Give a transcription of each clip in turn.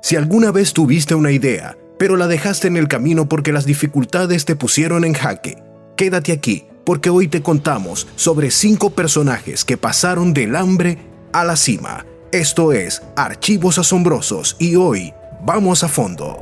Si alguna vez tuviste una idea, pero la dejaste en el camino porque las dificultades te pusieron en jaque, quédate aquí, porque hoy te contamos sobre 5 personajes que pasaron del hambre a la cima. Esto es Archivos Asombrosos y hoy vamos a fondo.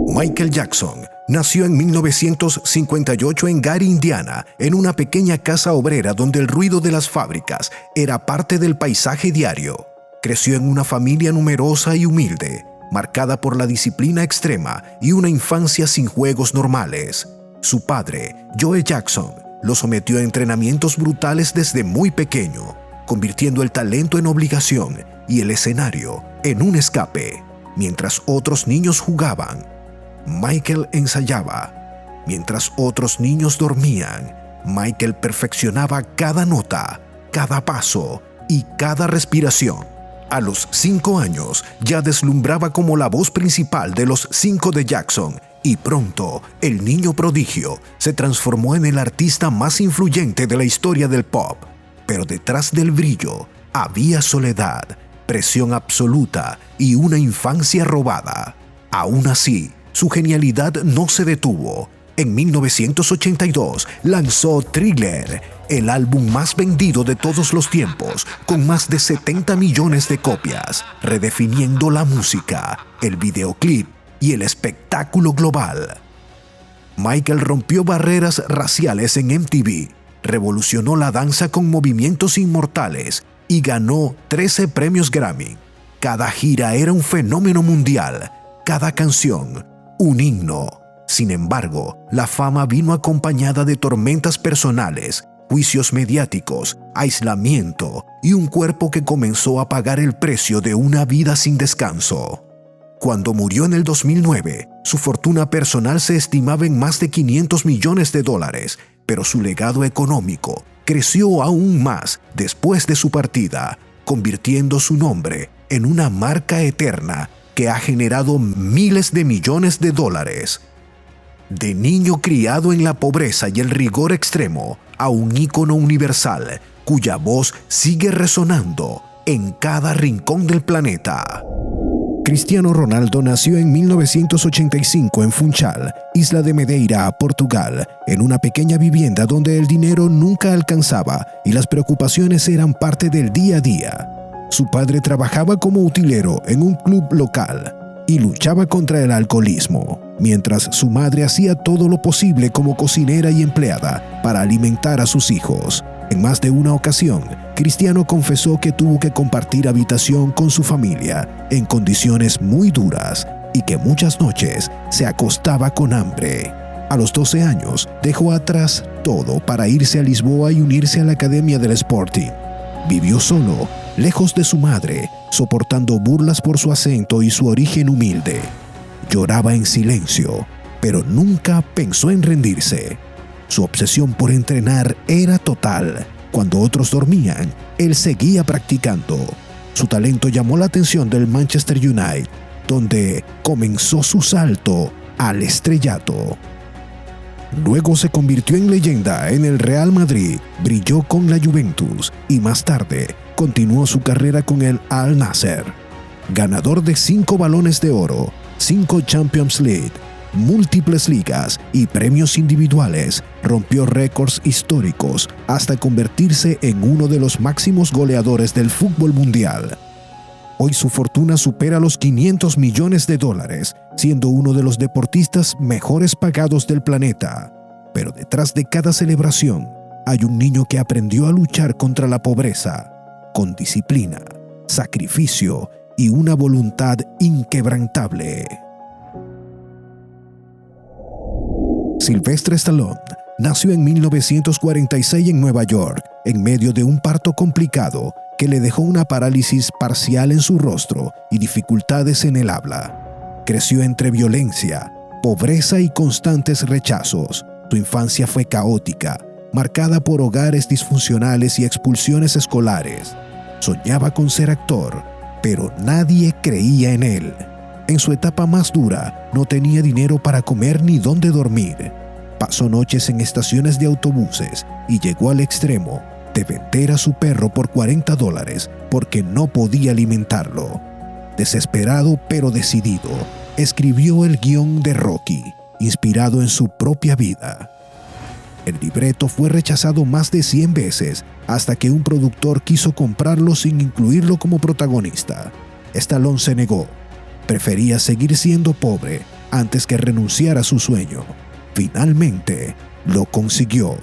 Michael Jackson nació en 1958 en Gary, Indiana, en una pequeña casa obrera donde el ruido de las fábricas era parte del paisaje diario. Creció en una familia numerosa y humilde, marcada por la disciplina extrema y una infancia sin juegos normales. Su padre, Joe Jackson, lo sometió a entrenamientos brutales desde muy pequeño, convirtiendo el talento en obligación y el escenario en un escape. Mientras otros niños jugaban, Michael ensayaba. Mientras otros niños dormían, Michael perfeccionaba cada nota, cada paso y cada respiración. A los 5 años ya deslumbraba como la voz principal de los 5 de Jackson y pronto el niño prodigio se transformó en el artista más influyente de la historia del pop. Pero detrás del brillo había soledad, presión absoluta y una infancia robada. Aún así, su genialidad no se detuvo. En 1982 lanzó Thriller, el álbum más vendido de todos los tiempos, con más de 70 millones de copias, redefiniendo la música, el videoclip y el espectáculo global. Michael rompió barreras raciales en MTV, revolucionó la danza con movimientos inmortales y ganó 13 premios Grammy. Cada gira era un fenómeno mundial, cada canción un himno. Sin embargo, la fama vino acompañada de tormentas personales, juicios mediáticos, aislamiento y un cuerpo que comenzó a pagar el precio de una vida sin descanso. Cuando murió en el 2009, su fortuna personal se estimaba en más de $500 millones, pero su legado económico creció aún más después de su partida, convirtiendo su nombre en una marca eterna que ha generado miles de millones de dólares. De niño criado en la pobreza y el rigor extremo, a un ícono universal cuya voz sigue resonando en cada rincón del planeta. Cristiano Ronaldo nació en 1985 en Funchal, isla de Madeira, Portugal, en una pequeña vivienda donde el dinero nunca alcanzaba y las preocupaciones eran parte del día a día. Su padre trabajaba como utilero en un club local y luchaba contra el alcoholismo, mientras su madre hacía todo lo posible como cocinera y empleada para alimentar a sus hijos. En más de una ocasión, Cristiano confesó que tuvo que compartir habitación con su familia en condiciones muy duras y que muchas noches se acostaba con hambre. A los 12 años, dejó atrás todo para irse a Lisboa y unirse a la Academia del Sporting. Vivió solo, lejos de su madre, soportando burlas por su acento y su origen humilde. Lloraba en silencio, pero nunca pensó en rendirse. Su obsesión por entrenar era total. Cuando otros dormían, él seguía practicando. Su talento llamó la atención del Manchester United, donde comenzó su salto al estrellato. Luego se convirtió en leyenda en el Real Madrid, brilló con la Juventus y más tarde continuó su carrera con el Al Nassr. Ganador de 5 Balones de Oro, 5 Champions League, múltiples ligas y premios individuales, rompió récords históricos hasta convertirse en uno de los máximos goleadores del fútbol mundial. Hoy su fortuna supera los $500 millones, siendo uno de los deportistas mejores pagados del planeta. Pero detrás de cada celebración hay un niño que aprendió a luchar contra la pobreza, con disciplina, sacrificio y una voluntad inquebrantable. Sylvester Stallone nació en 1946 en Nueva York, en medio de un parto complicado que le dejó una parálisis parcial en su rostro y dificultades en el habla. Creció entre violencia, pobreza y constantes rechazos. Su infancia fue caótica, marcada por hogares disfuncionales y expulsiones escolares. Soñaba con ser actor, pero nadie creía en él. En su etapa más dura, no tenía dinero para comer ni dónde dormir. Pasó noches en estaciones de autobuses y llegó al extremo de vender a su perro por $40 porque no podía alimentarlo. Desesperado pero decidido, escribió el guión de Rocky, inspirado en su propia vida. El libreto fue rechazado más de 100 veces hasta que un productor quiso comprarlo sin incluirlo como protagonista. Stallone se negó. Prefería seguir siendo pobre antes que renunciar a su sueño. Finalmente, lo consiguió.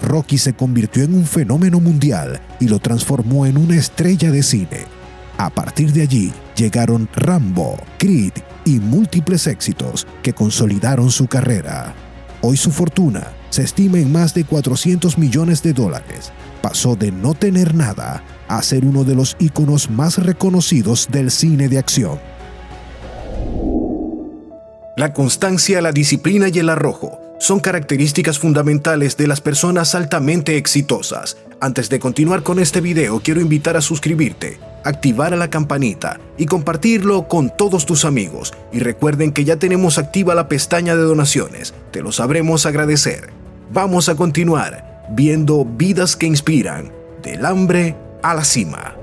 Rocky se convirtió en un fenómeno mundial y lo transformó en una estrella de cine. A partir de allí, llegaron Rambo, Creed y múltiples éxitos que consolidaron su carrera. Hoy su fortuna se estima en más de $400 millones. Pasó de no tener nada a ser uno de los íconos más reconocidos del cine de acción. La constancia, la disciplina y el arrojo son características fundamentales de las personas altamente exitosas. Antes de continuar con este video, quiero invitar a suscribirte, activar a la campanita y compartirlo con todos tus amigos. Y recuerden que ya tenemos activa la pestaña de donaciones, te lo sabremos agradecer. Vamos a continuar viendo vidas que inspiran, del hambre a la cima.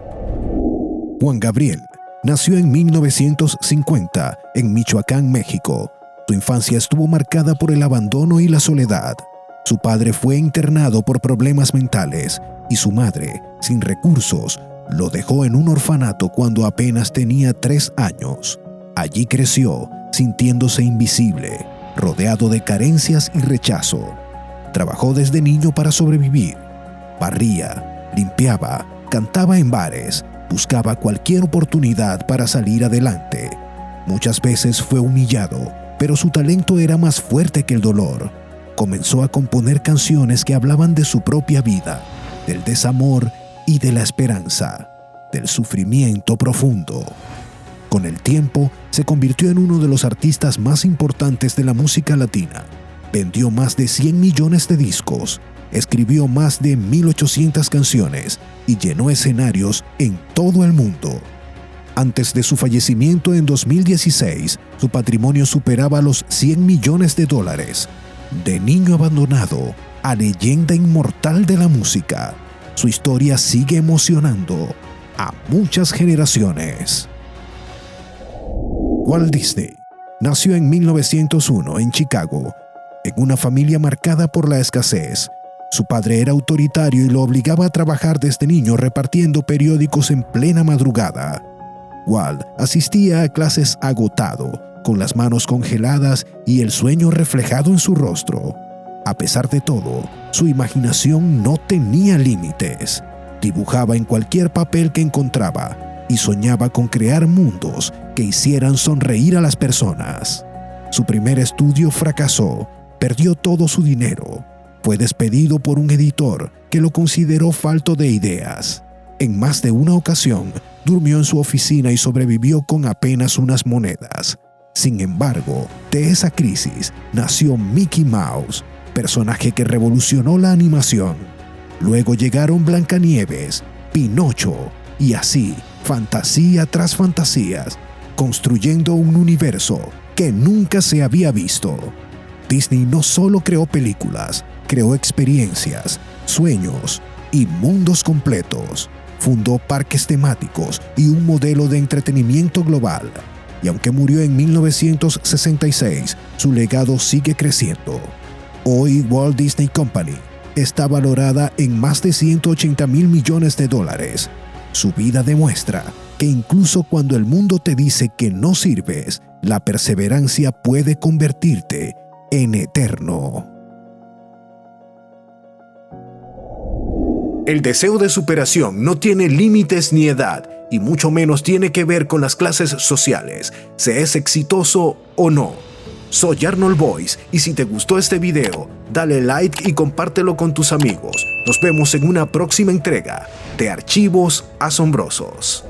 Juan Gabriel nació en 1950 en Michoacán, México. Su infancia estuvo marcada por el abandono y la soledad. Su padre fue internado por problemas mentales y su madre, sin recursos, lo dejó en un orfanato cuando apenas tenía 3 años. Allí creció, sintiéndose invisible, rodeado de carencias y rechazo. Trabajó desde niño para sobrevivir. Barría, limpiaba, cantaba en bares, buscaba cualquier oportunidad para salir adelante. Muchas veces fue humillado, pero su talento era más fuerte que el dolor. Comenzó a componer canciones que hablaban de su propia vida, del desamor y de la esperanza, del sufrimiento profundo. Con el tiempo, se convirtió en uno de los artistas más importantes de la música latina. Vendió más de 100 millones de discos, escribió más de 1,800 canciones y llenó escenarios en todo el mundo. Antes de su fallecimiento en 2016, su patrimonio superaba los $100 millones. De niño abandonado a leyenda inmortal de la música, su historia sigue emocionando a muchas generaciones. Walt Disney nació en 1901 en Chicago, en una familia marcada por la escasez. Su padre era autoritario y lo obligaba a trabajar desde niño repartiendo periódicos en plena madrugada. Walt asistía a clases agotado, con las manos congeladas y el sueño reflejado en su rostro. A pesar de todo, su imaginación no tenía límites. Dibujaba en cualquier papel que encontraba y soñaba con crear mundos que hicieran sonreír a las personas. Su primer estudio fracasó, perdió todo su dinero. Fue despedido por un editor que lo consideró falto de ideas. En más de una ocasión, durmió en su oficina y sobrevivió con apenas unas monedas. Sin embargo, de esa crisis nació Mickey Mouse, personaje que revolucionó la animación. Luego llegaron Blancanieves, Pinocho y así, fantasía tras fantasías, construyendo un universo que nunca se había visto. Disney no solo creó películas, creó experiencias, sueños y mundos completos. Fundó parques temáticos y un modelo de entretenimiento global. Y aunque murió en 1966, su legado sigue creciendo. Hoy Walt Disney Company está valorada en más de $180 mil millones. Su vida demuestra que incluso cuando el mundo te dice que no sirves, la perseverancia puede convertirte en eterno. El deseo de superación no tiene límites ni edad, y mucho menos tiene que ver con las clases sociales, se es exitoso o no. Soy Arnold Boyce, y si te gustó este video, dale like y compártelo con tus amigos. Nos vemos en una próxima entrega de Archivos Asombrosos.